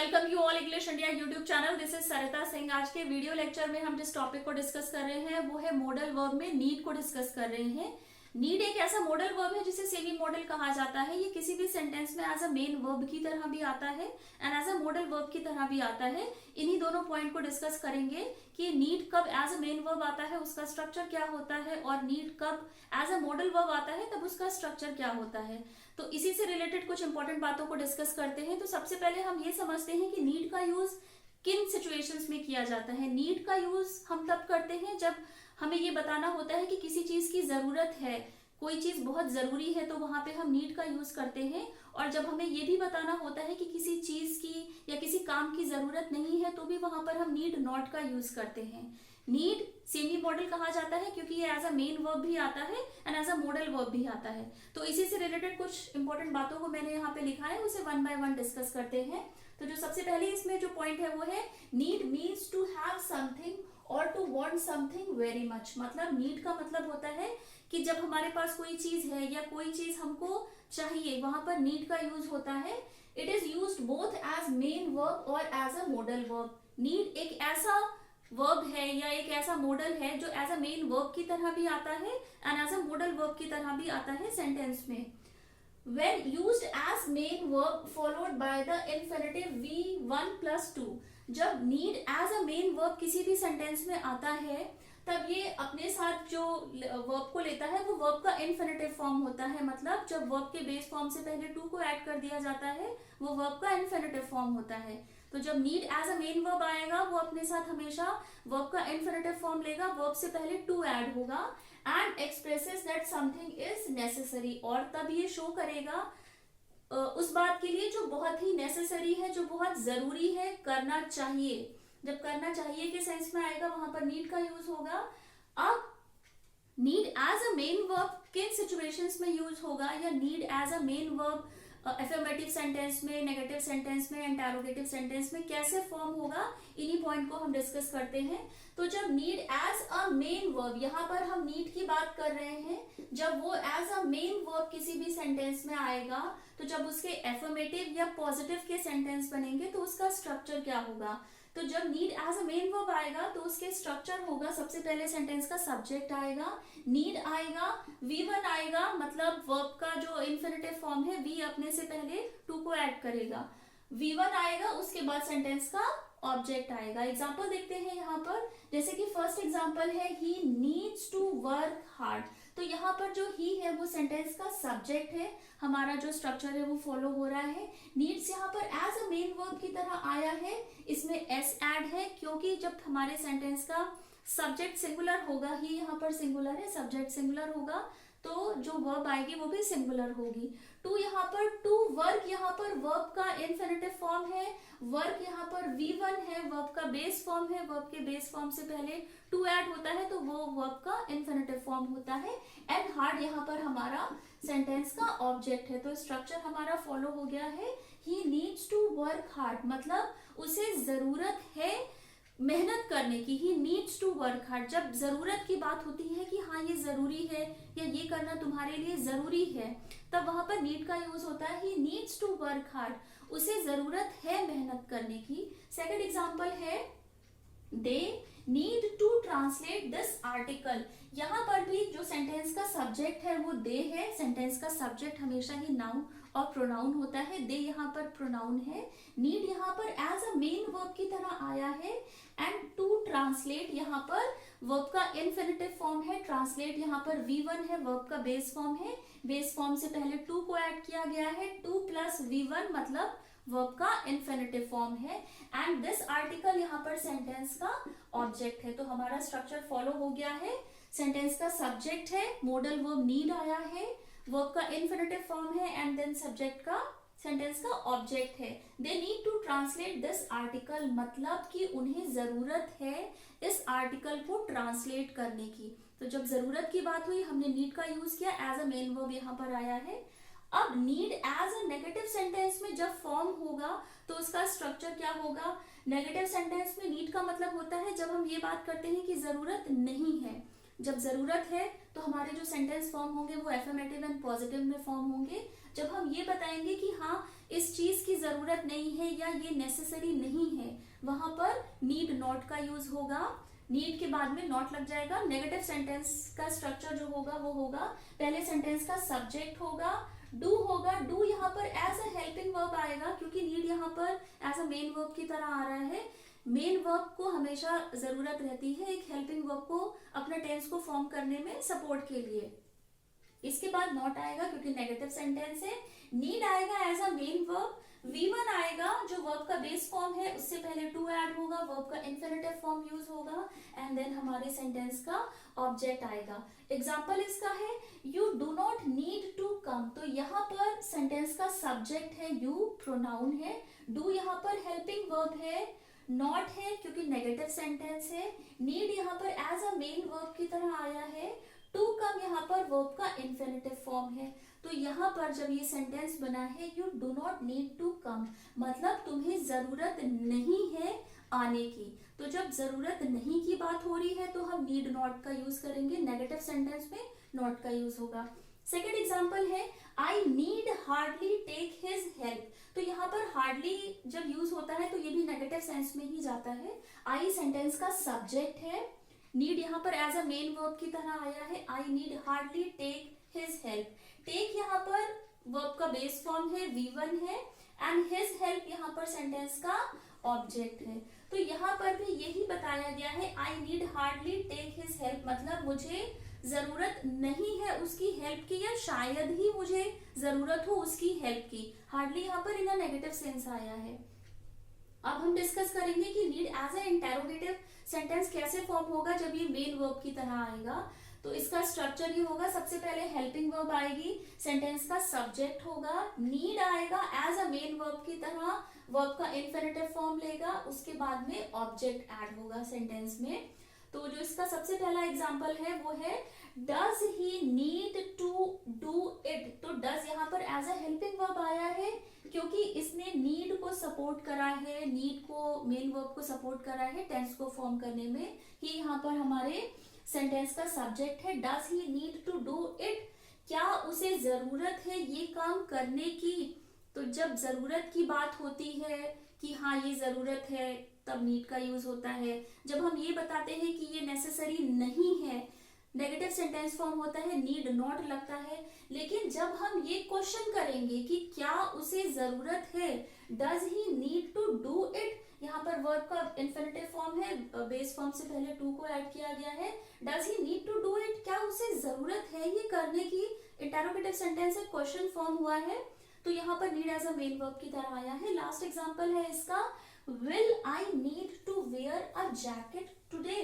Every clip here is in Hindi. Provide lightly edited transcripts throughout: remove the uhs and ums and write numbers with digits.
Welcome you all English India YouTube channel. This is Sarita Singh. आज के वीडियो लेक्चर में हम जिस टॉपिक को डिस्कस कर रहे हैं वो है मॉडल वर्ब में नीड को डिस्कस कर रहे हैं। नीड एक ऐसा मॉडल वर्ब है जिसे सेमी मॉडल कहा जाता है। ये किसी भी सेंटेंस में एज अ मेन वर्ब की तरह भी आता है and as a modal verb की तरह भी आता है। इन्हीं दोनों पॉइंट को डिस्कस करेंगे कि नीड कब एज अ मेन वर्ब आता है, उसका स्ट्रक्चर क्या होता है, और नीड कब एज अ मॉडल वर्ब आता है तब उसका स्ट्रक्चर क्या होता है। तो इसी से रिलेटेड कुछ इंपॉर्टेंट बातों को डिस्कस करते हैं। तो सबसे पहले हम ये समझते हैं कि नीड का यूज किन सिचुएशंस में किया जाता है। नीड का यूज हम तब करते हैं जब हमें ये बताना होता है कि किसी चीज की जरूरत है, कोई चीज बहुत जरूरी है, तो वहां पे हम नीड का यूज करते हैं। और जब हमें ये भी बताना होता है कि किसी चीज की या किसी काम की जरूरत नहीं है तो भी वहां पर हम नीड नॉट का यूज करते हैं। नीड सेमी मॉडल कहा जाता है क्योंकि ये एज अ मेन वर्ब भी आता है and as a modal verb भी आता है। तो इसी से रिलेटेड कुछ इंपॉर्टेंट बातों को मैंने यहाँ पे लिखा है, उसे वन बाय वन डिस्कस करते हैं। तो जो सबसे पहले इसमें जो पॉइंट है वो है need means to have something और to want something very much. मतलब नीड का मतलब होता है कि जब हमारे पास कोई चीज है या कोई चीज हमको चाहिए, वहां पर नीड का यूज होता है। It is used both as main verb और as a modal verb. Need एक ऐसा वर्ब है या एक ऐसा मॉडल है जो एज अ मेन वर्ब की तरह भी आता है and as a modal verb की तरह भी आता है सेंटेंस में। When used as main verb followed by the infinitive V1 plus 2, जब need as a main verb किसी भी सेंटेंस में आता है तब ये अपने साथ जो वर्ब को लेता है वो वर्ब का इन्फिनेटिव फॉर्म होता है। मतलब जब वर्ब के बेस फॉर्म से पहले टू को ऐड कर दिया जाता है वो वर्ब का इन्फिनेटिव फॉर्म होता है। तो जब need as a main verb आएगा वो अपने साथ हमेशा वर्ब का इन्फिनेटिव फॉर्म लेगा, वर्ब से पहले टू ऐड होगा and expresses that something is necessary. और तब ये शो करेगा उस बात के लिए जो बहुत ही नेसेसरी है, जो बहुत जरूरी है, करना चाहिए। जब करना चाहिए के सेंस में आएगा वहां पर नीड का यूज होगा। अब need as a main verb किन सिचुएशंस में यूज होगा या need as a main verb affirmative sentence में, नेगेटिव सेंटेंस में, इंटरोगेटिव सेंटेंस में कैसे फॉर्म होगा, इन्हीं पॉइंट को हम डिस्कस करते हैं। तो जब need as a main verb, यहाँ पर हम नीड की बात कर रहे हैं, जब वो एज अ मेन वर्ब किसी भी सेंटेंस में आएगा तो जब उसके अफर्मेटिव या पॉजिटिव के सेंटेंस बनेंगे तो उसका स्ट्रक्चर क्या होगा। तो जब need as a main verb आएगा तो उसके स्ट्रक्चर होगा, सबसे पहले सेंटेंस का सब्जेक्ट आएगा, नीड आएगा, V1 आएगा, मतलब वर्ब का जो इन्फिनेटिव फॉर्म है V अपने से पहले टू को ऐड करेगा, V1 आएगा, उसके बाद सेंटेंस का ऑब्जेक्ट आएगा। एग्जाम्पल देखते हैं यहाँ पर, जैसे कि फर्स्ट एग्जाम्पल है he needs to work hard. तो यहाँ पर जो ही है वो सेंटेंस का सब्जेक्ट है, हमारा जो स्ट्रक्चर है वो फॉलो हो रहा है। नीड्स यहाँ पर एज अ मेन वर्ब की तरह आया है, इसमें एस ऐड है क्योंकि जब हमारे सेंटेंस का सब्जेक्ट सिंगुलर होगा, ही यहाँ पर सिंगुलर है, सब्जेक्ट सिंगुलर होगा तो जो वर्ब आएगी वो भी सिंगुलर होगी। टू यहाँ पर टू वर्क, यहाँ पर वर्ब का इन्फिनेटिव फॉर्म है, वर्क यहाँ पर V1 है, वर्ब का बेस फॉर्म है, वर्ब के बेस फॉर्म से पहले टू ऐड होता है तो वो वर्ब का इन्फिनेटिव फॉर्म होता है। एंड हार्ड यहाँ पर हमारा सेंटेंस का ऑब्जेक्ट है। तो स्ट्रक्चर हमारा फॉलो हो गया है, he needs to work hard, मतलब उसे जरूरत है मेहनत करने की। He needs to work hard, जब जरूरत की बात होती है कि हाँ ये जरूरी है या ये करना तुम्हारे लिए जरूरी है, तब वहां पर नीड का यूज होता है। He needs to work hard, उसे जरूरत है मेहनत करने की। सेकंड एग्जांपल है they need to translate this article. यहाँ पर भी जो सेंटेंस का सब्जेक्ट है वो दे है, सेंटेंस का सब्जेक्ट हमेशा ही नाउन और प्रोनाउन होता है, दे यहाँ पर प्रोनाउन है। नीड यहाँ पर एज अ मेन वर्ब की तरह आया है एंड टू ट्रांसलेट यहाँ पर वर्ब का इन्फिनेटिव फॉर्म है, ट्रांसलेट यहाँ पर V1 है, वर्ब का बेस फॉर्म है, बेस फॉर्म से पहले टू को ऐड किया गया है, टू प्लस V1 मतलब वर्ब का इन्फिनेटिव फॉर्म है एंड दिस आर्टिकल यहाँ पर सेंटेंस का ऑब्जेक्ट है। तो हमारा स्ट्रक्चर फॉलो हो गया है, सेंटेंस का सब्जेक्ट है, मॉडल वर्ब नीड आया है, वर्ब का इन्फिनेटिव फॉर्म है एंड देन सब्जेक्ट का सेंटेंस का ऑब्जेक्ट है। They need to translate this article, मतलब कि उन्हें जरूरत है इस आर्टिकल को ट्रांसलेट करने की। तो जब जरूरत की बात हुई हमने नीड का यूज किया, एज अ मेन वर्ब यहाँ पर आया है। अब need as a negative sentence में जब फॉर्म होगा तो उसका स्ट्रक्चर क्या होगा। नेगेटिव सेंटेंस में नीड का मतलब होता है जब हम ये बात करते हैं कि जरूरत नहीं है। जब जरूरत है तो हमारे जो सेंटेंस फॉर्म होंगे वो एफर्मेटिव एंड पॉजिटिव में फॉर्म होंगे। जब हम ये बताएंगे कि हाँ इस चीज की जरूरत नहीं है या ये नेसेसरी नहीं है, वहां पर नीड नॉट का यूज होगा। नीड के बाद में नॉट लग जाएगा। नेगेटिव सेंटेंस का स्ट्रक्चर जो होगा वो होगा, पहले सेंटेंस का सब्जेक्ट होगा, डू होगा। डू यहाँ पर एज अ हेल्पिंग वर्ब आएगा, क्योंकि नीड यहाँ पर एज अ मेन वर्ब की तरह आ रहा है। मेन वर्ब को हमेशा जरूरत रहती है एक हेल्पिंग वर्ब को अपना टेंस को फॉर्म करने में सपोर्ट के लिए। इसके बाद नॉट आएगा क्योंकि नेगेटिव सेंटेंस है। नीड आएगा as a main verb. V1 आएगा जो वर्ब का बेस फॉर्म है, उससे पहले टू ऐड होगा, वर्ब का इंफिनिटिव फॉर्म यूज होगा, एंड देन हमारे सेंटेंस का ऑब्जेक्ट आएगा। एग्जाम्पल इसका है you do not need to come. तो यहाँ पर सेंटेंस का सब्जेक्ट है यू, प्रोनाउन है। डू यहाँ पर हेल्पिंग वर्ब है, नॉट है क्योंकि नेगेटिव सेंटेंस है। नीड यहाँ पर एज अ मेन वर्ब की तरह आया है। टू कम यहाँ पर वर्ब का इंफिनिटिव फॉर्म है। तो यहाँ पर जब ये सेंटेंस बना है you do not need to come, मतलब तुम्हें जरूरत नहीं है आने की। तो जब जरूरत नहीं की बात हो रही है तो हम नीड नॉट का यूज करेंगे, नेगेटिव सेंटेंस में नॉट का यूज होगा। सेकेंड एग्जाम्पल है I need hardly take his help. तो यहाँ पर हार्डली जब यूज होता है तो ये भी नेगेटिव सेंस में ही जाता है। आई सेंटेंस का सब्जेक्ट है, नीड यहाँ पर एज अ मेन वर्ब की तरह आया है। I need hardly take his help. Take यहाँ पर वर्ब का बेस फॉर्म है, V1 है, एंड हिज हेल्प यहाँ पर सेंटेंस का ऑब्जेक्ट है। तो यहाँ पर भी यही बताया गया है I need hardly take his help, मतलब मुझे जरूरत नहीं है उसकी हेल्प की, या शायद ही मुझे जरूरत हो उसकी हेल्प की। हार्डली यहाँ पर इन अ नेगेटिव सेंस आया है। अब हम डिस्कस करेंगे कि need as a interrogative sentence कैसे फॉर्म होगा जब ये मेन वर्ब की तरह आएगा। तो इसका स्ट्रक्चर ये होगा, सबसे पहले हेल्पिंग वर्ब आएगी, सेंटेंस का सब्जेक्ट होगा, नीड आएगा एज अ मेन वर्ब की तरह, वर्ब का इंफिनिटिव फॉर्म लेगा, उसके बाद में ऑब्जेक्ट ऐड होगा सेंटेंस में। तो जो इसका सबसे पहला एग्जांपल है वो है does he need to do it. तो डज यहाँ पर एज अ हेल्पिंग वर्ब आया है क्योंकि इसने नीड को सपोर्ट करा है, नीड को मेन वर्ब को सपोर्ट करा है टेंस को फॉर्म करने में। ही यहाँ पर हमारे सेंटेंस का सब्जेक्ट है। Does he need to do it, क्या उसे जरूरत है ये काम करने की। तो जब जरूरत की बात होती है कि हाँ ये जरूरत है, तब नीड का यूज होता है। जब हम ये बताते हैं कि ये नेसेसरी नहीं है, नेगेटिव सेंटेंस फॉर्म होता है, नीड नॉट लगता है। लेकिन जब हम ये क्वेश्चन करेंगे कि क्या उसे जरूरत है, does he need to do it, यहाँ पर वर्ब का इंफिनिटिव फॉर्म है, बेस फॉर्म से पहले टू को ऐड किया गया है। Does he need to do it, क्या उसे जरूरत है ये करने की, इंटरोगेटिव सेंटेंस है, क्वेश्चन फॉर्म हुआ है। तो यहाँ पर need as a main verb की तरह आया है। लास्ट एग्जांपल है इसका will I need to wear a jacket today.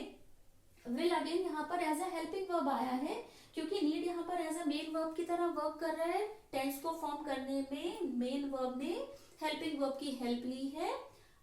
Will again यहाँ पर एज अ हेल्पिंग वर्ब आया है क्योंकि नीड यहाँ पर एज अ मेन वर्ब की तरह वर्क कर रहा है। टेंस को फॉर्म करने में मेन वर्ब ने हेल्पिंग वर्ब की हेल्प ली है।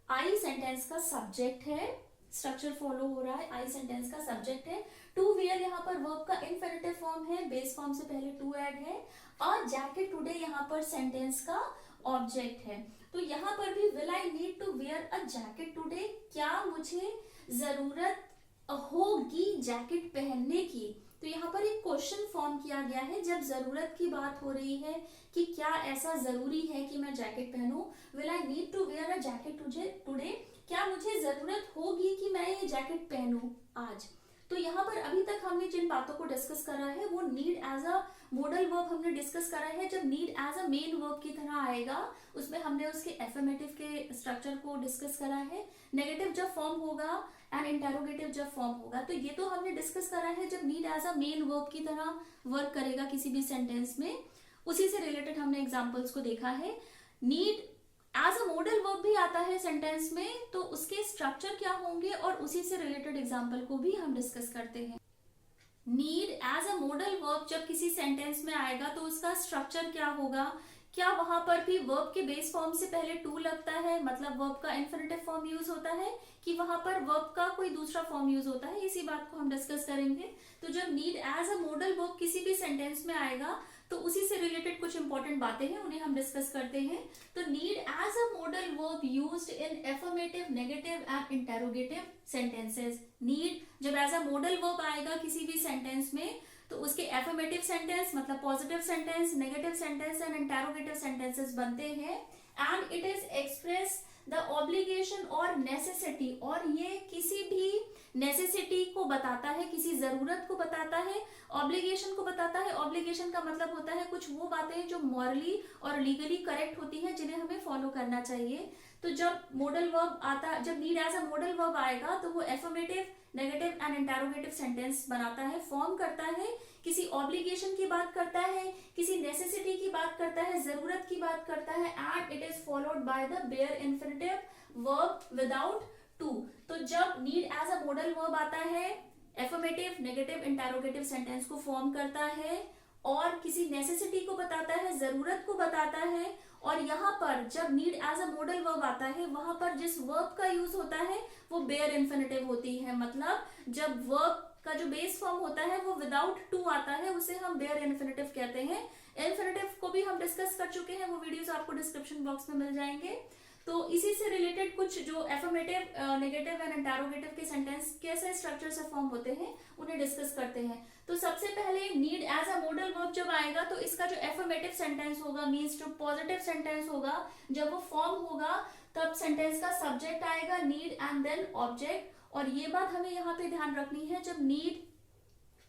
आई सेंटेंस का सब्जेक्ट है, स्ट्रक्चर फॉलो हो रहा है, आई सेंटेंस का सब्जेक्ट है। टू वेयर यहाँ पर वर्ब का इंफिनिटिव फॉर्म है, बेस फॉर्म से पहले टू ऐड है, और जैकेट टुडे यहाँ पर सेंटेंस का ऑब्जेक्ट है। तो यहाँ पर भी will I need to wear a jacket today, क्या मुझे जरूरत होगी जैकेट पहनने की। तो यहाँ पर एक क्वेश्चन फॉर्म किया गया है जब जरूरत की बात हो रही है कि क्या ऐसा जरूरी है कि मैं जैकेट पहनूं। Will I need to wear a jacket today, क्या मुझे जरूरत होगी कि मैं ये जैकेट पहनूं आज। तो यहाँ पर अभी तक हमने जिन बातों को डिस्कस करा है वो need as a modal verb हमने डिस्कस करा है। जब need as a main verb की तरह आएगा उसमें हमने उसके एफर्मेटिव के स्ट्रक्चर को डिस्कस करा है। नेगेटिव जब फॉर्म होगा एंड इंटेरोगेटिव जब फॉर्म होगा, तो ये तो हमने डिस्कस करा है जब need as a main verb की तरह वर्क करेगा किसी भी सेंटेंस में। उसी से रिलेटेड हमने एग्जाम्पल्स को देखा है। Need as a modal verb भी आता है सेंटेंस में, तो उसके स्ट्रक्चर क्या होंगे और उसी से रिलेटेड एग्जाम्पल को भी हम डिस्कस करते हैं। Need as a modal verb जब किसी सेंटेंस में आएगा तो उसका स्ट्रक्चर क्या होगा, क्या वहां पर भी वर्ब के बेस फॉर्म से पहले टू लगता है, मतलब वर्ब का इंफिनिटिव फॉर्म यूज होता है, कि वहां पर वर्ब का कोई दूसरा फॉर्म यूज होता है, इसी बात को हम डिस्कस करेंगे। तो जब need as a modal verb किसी भी सेंटेंस में आएगा तो उसी से रिलेटेड कुछ इंपॉर्टेंट बातें हैं, उन्हें हम डिस्कस करते हैं। तो need as a modal verb used in affirmative, negative and interrogative sentences. Need जब एज अ मॉडल वर्ब आएगा किसी भी सेंटेंस में तो उसके एफर्मेटिव सेंटेंस मतलब positive sentence, negative sentence and interrogative sentences बनते हैं। And it is express the obligation और नेसेसिटी, और ये किसी भी नेसेसिटी को बताता है, किसी जरूरत को बताता है, ऑब्लिगेशन को बताता है। ऑब्लिगेशन का मतलब होता है कुछ वो बातें जो मॉरली और लीगली करेक्ट होती हैं, जिन्हें हमें फॉलो करना चाहिए। तो जब मॉडल वर्ब आता, जब need as a modal verb आएगा तो वो affirmative, negative and interrogative sentence बनाता है, फॉर्म करता है, किसी ऑब्लिगेशन की बात करता है, किसी नेसेसिटी की बात करता है, जरूरत की बात करता है, and it is followed by the bare infinitive verb without to. तो जब need as a modal verb आता है, एफर्मेटिव, नेगेटिव, इंटेरोगेटिव सेंटेंस को फॉर्म करता है और किसी नेसेसिटी को बताता है, जरूरत को बताता है, और यहाँ पर जब need as a modal verb आता है, वहां पर जिस वर्ब का यूज होता है वो बेयर इन्फिनिटिव होती है। मतलब जब वर्ब का जो बेस फॉर्म होता है वो विदाउट टू आता है, उसे हम बेयर इन्फिनिटिव कहते हैं। इन्फिनिटिव को भी हम डिस्कस कर चुके हैं, वो वीडियोस आपको डिस्क्रिप्शन बॉक्स में मिल जाएंगे। तो इसी से रिलेटेड कुछ जो एफर्मेटिव, नेगेटिव एंड इंटेरोगेटिव के सेंटेंस कैसे स्ट्रक्चर से फॉर्म होते हैं उन्हें डिस्कस करते हैं। तो सबसे पहले need as a modal verb जब आएगा तो इसका जो एफर्मेटिव सेंटेंस होगा, मीन्स जो पॉजिटिव सेंटेंस होगा, जब वो फॉर्म होगा तब सेंटेंस का सब्जेक्ट आएगा, नीड एंड देन ऑब्जेक्ट। और ये बात हमें यहाँ पे ध्यान रखनी है, जब need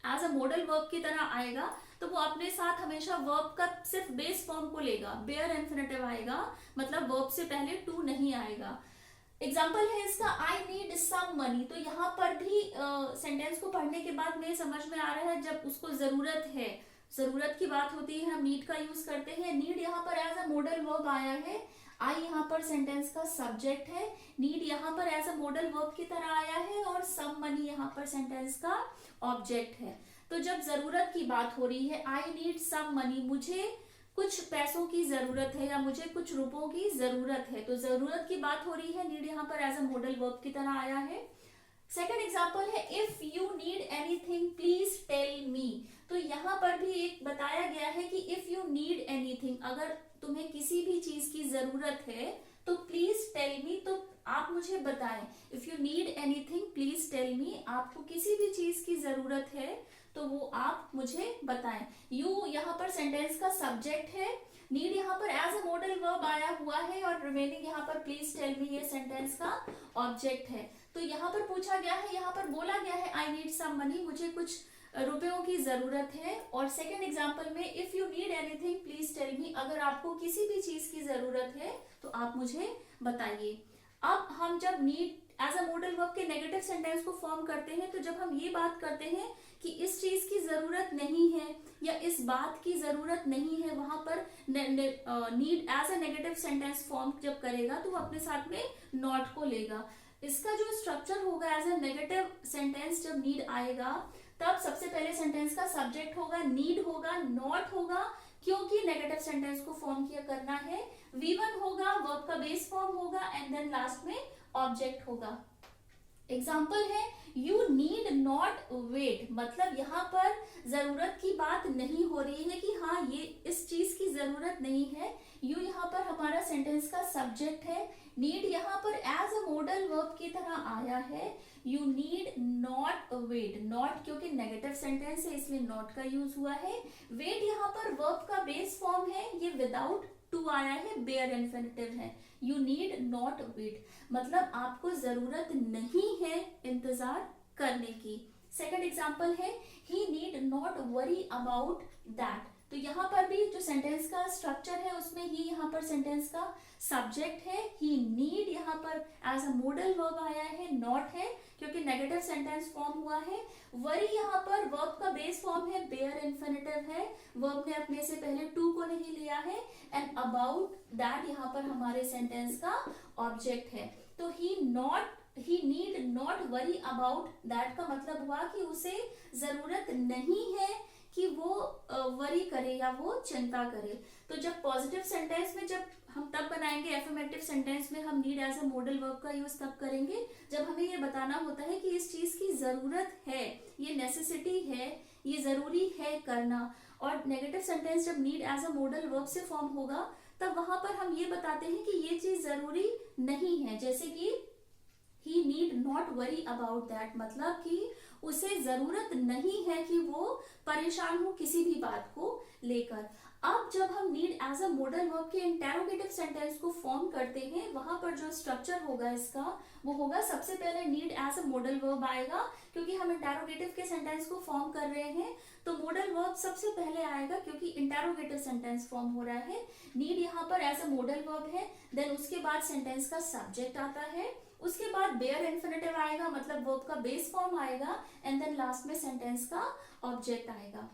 as a modal verb की तरह आएगा तो वो अपने साथ हमेशा वर्ब का सिर्फ बेस फॉर्म को लेगा, बेयर इन्फिनिटिव आएगा, मतलब वर्ब से पहले टू नहीं आएगा। एग्जाम्पल है इसका, आई नीड सम मनी। तो यहाँ पर भी सेंटेंस को पढ़ने के बाद में समझ में आ रहा है जब उसको जरूरत है, जरूरत की बात होती है, हम नीड का यूज करते हैं। नीड यहाँ पर एज अ मॉडल वर्ब आया है, आई यहाँ पर सेंटेंस का सब्जेक्ट है, नीड यहाँ पर एज अ मॉडल वर्ब की तरह आया है, और सम मनी यहाँ पर सेंटेंस का ऑब्जेक्ट है। तो जब जरूरत की बात हो रही है, आई नीड सम मनी, मुझे कुछ पैसों की जरूरत है या मुझे कुछ रुपयों की जरूरत है, तो जरूरत की बात हो रही है, नीड यहाँ पर एज अ मॉडल वर्ब की तरह आया है। सेकेंड एग्जाम्पल है, if you need anything please tell me. तो यहाँ पर भी एक बताया गया है कि इफ यू नीड एनीथिंग, अगर तुम्हें किसी भी चीज की जरूरत है तो प्लीज टेल मी, तो आप मुझे बताएं। If you need anything please tell me, आपको किसी भी चीज की जरूरत है तो वो आप मुझे बताएं। यू यहाँ पर सेंटेंस का सब्जेक्ट है, नीड यहाँ पर एज अ मॉडल वर्ब आया हुआ है, और रिमेनिंग यहाँ पर प्लीज टेल मी ये सेंटेंस का ऑब्जेक्ट है। तो यहाँ पर पूछा गया है, यहाँ पर बोला गया है आई नीड सम मनी, मुझे कुछ रुपयों की जरूरत है। और सेकेंड एग्जाम्पल में if you need anything please tell me, अगर आपको किसी भी चीज की जरूरत है तो आप मुझे बताइए। अब हम जब need as a modal verb के नेगेटिव सेंटेंस को फॉर्म करते हैं, तो जब हम ये बात करते हैं कि इस चीज की जरूरत नहीं है या इस बात की जरूरत नहीं है, वहां पर need as a negative sentence form जब करेगा तो वो अपने साथ में नॉट को लेगा। इसका जो स्ट्रक्चर होगा एज अ नेगेटिव सेंटेंस, जब नीड आएगा तब सबसे पहले सेंटेंस का सब्जेक्ट होगा, नीड होगा, नॉट होगा क्योंकि नेगेटिव सेंटेंस को फॉर्म किया करना है, V1 होगा, वर्ब का बेस फॉर्म होगा, एंड देन लास्ट में ऑब्जेक्ट होगा। एग्जाम्पल है, यू नीड नॉट वेट, मतलब यहाँ पर जरूरत की बात नहीं हो रही है कि हाँ ये इस चीज की जरूरत नहीं है। यू यहाँ पर हमारा सेंटेंस का सब्जेक्ट है, नीड यहाँ पर एज अ मॉडल वर्ब की तरह आया है, you need not wait, not क्योंकि नेगेटिव सेंटेंस है इसलिए नॉट का यूज हुआ है। वेट यहाँ पर वर्ब का बेस फॉर्म है, ये विदाउट टू आया है, बेयर इन्फिनिटिव है, यू नीड नॉट वेट, मतलब आपको जरूरत नहीं है इंतजार करने की। सेकंड एग्जांपल है, he need not worry about that. तो यहाँ पर भी जो सेंटेंस का स्ट्रक्चर है उसमें ही यहाँ पर सेंटेंस का सब्जेक्ट है, ही नीड यहाँ पर एज अ मॉडल वर्ब आया है, नॉट है क्योंकि नेगेटिव सेंटेंस फॉर्म हुआ है। वरी यहाँ पर वर्ब का बेस फॉर्म है, बेयर इन्फिनिटिव है, वर्ब ने अपने से पहले टू को नहीं लिया है, एंड अबाउट दैट यहाँ पर हमारे सेंटेंस का ऑब्जेक्ट है। तो he need not worry about that का मतलब हुआ कि उसे जरूरत नहीं है कि वो वरी करे या वो चिंता करे। तो जब पॉजिटिव सेंटेंस में जब हम तब बनाएंगे, एफर्मेटिव सेंटेंस में हम need as a modal verb का यूज तब करेंगे जब हमें ये बताना होता है कि इस चीज की जरूरत है, ये नेसेसिटी है, ये जरूरी है करना। और नेगेटिव सेंटेंस जब need as a modal verb से फॉर्म होगा तब वहां पर हम ये बताते हैं कि ये चीज जरूरी नहीं है, जैसे कि he need not worry about that, मतलब कि उसे जरूरत नहीं है कि वो परेशान हो किसी भी बात को लेकर। अब जब हम need as a modal verb के इंटेरोगेटिव सेंटेंस को फॉर्म करते हैं, वहां पर जो स्ट्रक्चर होगा इसका वो होगा, सबसे पहले need as a modal verb आएगा, क्योंकि हम इंटेरोगेटिव के सेंटेंस को फॉर्म कर रहे हैं तो मॉडल वर्ब सबसे पहले आएगा, क्योंकि इंटेरोगेटिव सेंटेंस फॉर्म हो रहा है। नीड यहाँ पर एज अ मॉडल वर्ब है। देन उसके बाद सेंटेंस का सब्जेक्ट आता है, उसके बाद बेयर इन्फिनेटिव आएगा, मतलब वर्ब का बेस फॉर्म आएगा, एंड देन लास्ट में सेंटेंस का ऑब्जेक्ट आएगा।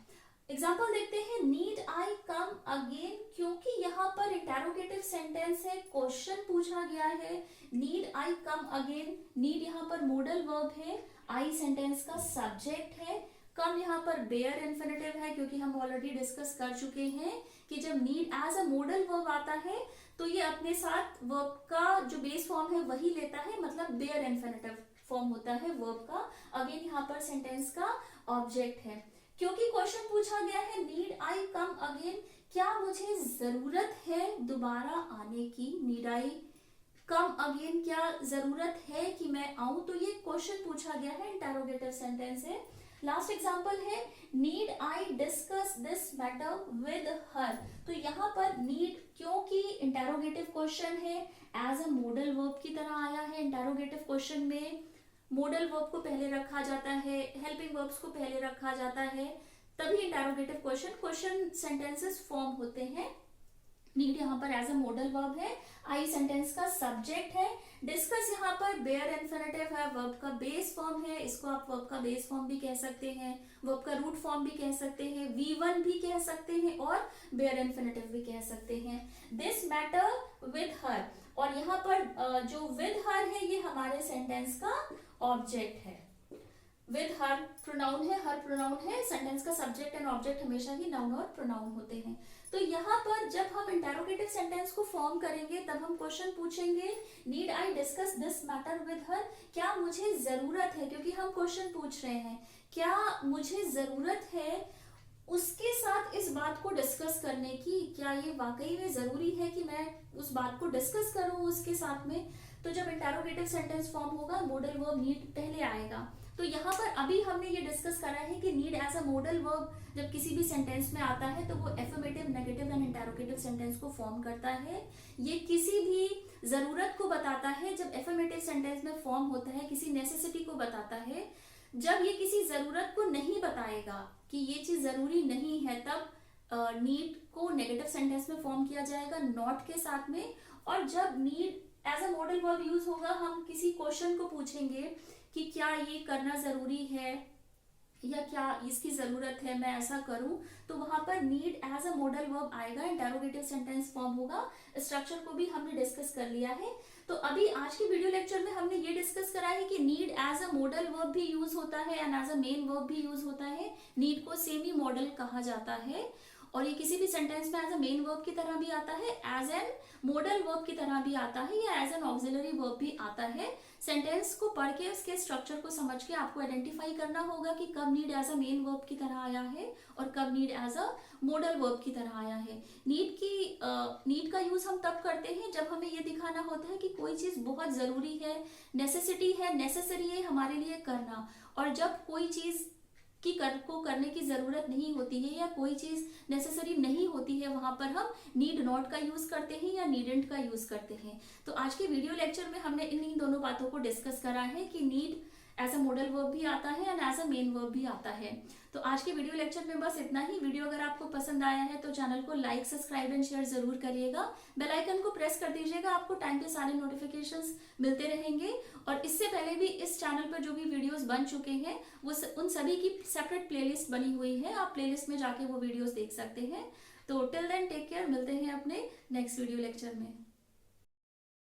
एग्जाम्पल देखते हैं, नीड आई कम अगेन, क्योंकि यहाँ पर इंटेरोगेटिव सेंटेंस है, क्वेश्चन पूछा गया है, need I come again. Need यहाँ पर मॉडल वर्ब है, आई सेंटेंस का सब्जेक्ट है, कम यहाँ पर बेयर इन्फिनेटिव है, क्योंकि हम ऑलरेडी डिस्कस कर चुके हैं कि जब need as a modal verb आता है तो ये अपने साथ वर्ब का जो बेस फॉर्म है वही लेता है, मतलब बेयर इन्फिनेटिव फॉर्म होता है वर्ब का। अगेन यहाँ पर सेंटेंस का ऑब्जेक्ट है। क्योंकि क्वेश्चन पूछा गया है नीड आई कम अगेन, क्या मुझे जरूरत है दोबारा आने की, नीड आई कम अगेन, क्या जरूरत है कि मैं आऊं, तो ये क्वेश्चन पूछा गया है, इंटेरोगेटिव सेंटेंस है। लास्ट एग्जांपल है, need I discuss this matter with her, तो यहाँ पर नीड क्योंकि इंटेरोगेटिव क्वेश्चन है, एज अ मॉडल वर्ब की तरह आया है। इंटेरोगेटिव क्वेश्चन में मॉडल वर्ब को पहले रखा जाता है, हेल्पिंग वर्ब्स को पहले रखा जाता है, तभी इंटेरोगेटिव क्वेश्चन सेंटेंसेस फॉर्म होते हैं। नीड यहाँ पर एज अ मॉडल वर्ब है, आई सेंटेंस का सब्जेक्ट है, डिस्कस यहाँ पर बेयर इन्फिनेटिव है, वर्ब का बेस फॉर्म है, इसको आप वर्ब का बेस फॉर्म भी कह सकते हैं, वर्ब का रूट फॉर्म भी कह सकते हैं, V1 भी कह सकते हैं और बेयर इन्फिनेटिव भी कह सकते हैं। दिस मैटर विद हर, और यहाँ पर जो विद हर है ये हमारे सेंटेंस का ऑब्जेक्ट है। विद हर प्रोनाउन है, हर प्रोनाउन है, सेंटेंस का सब्जेक्ट एंड ऑब्जेक्ट हमेशा ही नाउन और प्रोनाउन होते हैं। तो यहाँ पर जब हम इंटेरोगेटिव सेंटेंस को फॉर्म करेंगे तब हम क्वेश्चन पूछेंगे, need I discuss this matter with her, क्या मुझे जरूरत है, क्योंकि हम क्वेश्चन पूछ रहे हैं, क्या मुझे जरूरत है उसके साथ इस बात को डिस्कस करने की, क्या ये वाकई में जरूरी है कि मैं उस बात को डिस्कस करूं उसके साथ में। तो जब इंटेरोगेटिव सेंटेंस फॉर्म होगा मॉडल वर्ब नीड पहले आएगा। तो यहाँ पर अभी हमने ये डिस्कस करा है कि need as a modal verb जब किसी भी सेंटेंस में आता है तो वो affirmative, negative and interrogative sentence को फॉर्म करता है। ये किसी भी जरूरत को बताता है, जब एफर्मेटिव सेंटेंस में फॉर्म होता है किसी नेसेसिटी को बताता है। जब ये किसी जरूरत को नहीं बताएगा कि ये चीज जरूरी नहीं है, तब नीड को नेगेटिव सेंटेंस में फॉर्म किया जाएगा नॉट के साथ में। और जब need as a modal verb use होगा, हम किसी क्वेश्चन को पूछेंगे कि क्या ये करना जरूरी है या क्या इसकी जरूरत है, मैं ऐसा करूं, तो वहां पर need as a modal verb आएगा, इंटेरोगेटिव सेंटेंस फॉर्म होगा। स्ट्रक्चर को भी हमने डिस्कस कर लिया है। तो अभी आज के वीडियो लेक्चर में हमने ये डिस्कस करा है कि need as a modal verb भी यूज होता है and as a main verb भी यूज होता है। नीड को सेमी मॉडल कहा जाता है और ये किसी भी सेंटेंस में एज अ मेन वर्ब की तरह भी आता है, एज एन मॉडल वर्ब की तरह भी आता है या एज एन ऑक्सिलरी वर्ब भी आता है। सेंटेंस को पढ़ के उसके स्ट्रक्चर को समझ के आपको आइडेंटिफाई करना होगा कि कब need as a main verb की तरह आया है और कब need as a modal verb की तरह आया है। नीड का यूज हम तब करते हैं जब हमें ये दिखाना होता है कि कोई चीज बहुत जरूरी है, नेसेसिटी है, नेसेसरी है हमारे लिए करना। और जब कोई चीज को करने की जरूरत नहीं होती है या कोई चीज नेसेसरी नहीं होती है, वहां पर हम नीड नॉट का यूज करते हैं या नीडेंट का यूज करते हैं। तो आज के वीडियो लेक्चर में हमने इन दोनों बातों को डिस्कस करा है कि need as a modal verb भी आता है and as a main verb भी आता है। तो आज के वीडियो लेक्चर में बस इतना ही। वीडियो अगर आपको पसंद आया है तो चैनल को लाइक, सब्सक्राइब एंड शेयर जरूर करिएगा। बेल आइकन को प्रेस कर दीजिएगा, आपको टाइम पे सारे नोटिफिकेशंस मिलते रहेंगे। और इससे पहले भी इस चैनल पर जो भी वीडियोस बन चुके हैं वो उन सभी की सेपरेट प्लेलिस्ट बनी हुई है, आप प्लेलिस्ट में जाके वो वीडियोस देख सकते हैं। तो टिल देन टेक केयर, मिलते हैं अपने नेक्स्ट वीडियो लेक्चर में।